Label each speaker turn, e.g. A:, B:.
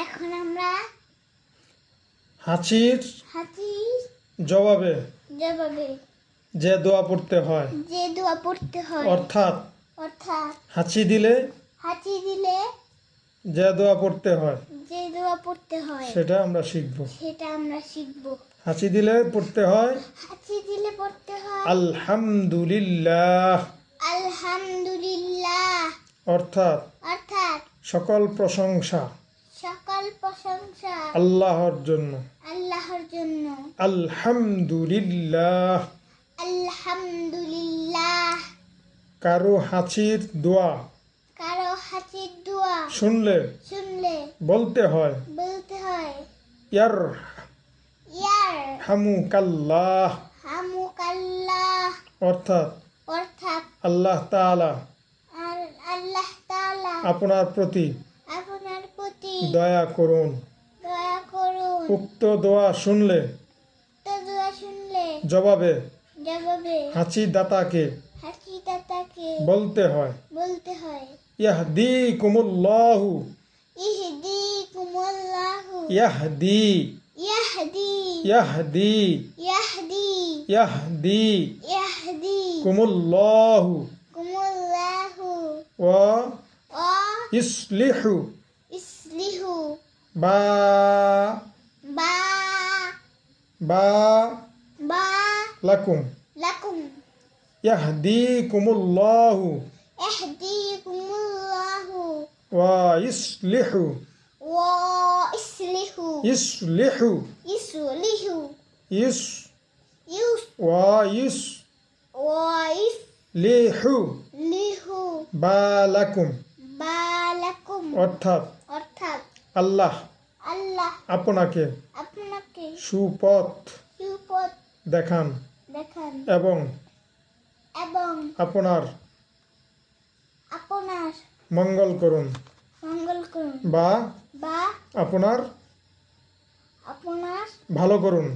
A: এখন আমরা হাঁচির জবাবে যে দোয়া পড়তে হয় অর্থাৎ হাঁচি দিলে যে দোয়া পড়তে হয় সেটা আমরা শিখব। হাঁচি দিলে পড়তে হয় আলহামদুলিল্লাহ অর্থাৎ সকল প্রশংসা আল্লাহর জন্য। আলহামদুলিল্লাহ। কারো হাঁচির দোয়া শুনলে বলতে হয় ইয়ারহামুকাল্লাহ অর্থাৎ আল্লাহ তাআলা আপনার প্রতি দয়া করুন। উক্ত দোয়া শুনলে জবাবে হাঁচি দাতাকে বলতে হয় ইয়াহদিকুমুল্লাহু ইয়াহদিকুমুল্লাহু ওয়া ইসলিহু লাকুম ইয়াহদিকুমুল্লাহু ওয়া ইসলিহু বালাকুম অর্থাৎ আল্লাহ আপনাকে সুপথ দেখান এবং আপনার মঙ্গল করুন বা আপনার ভালো করুন।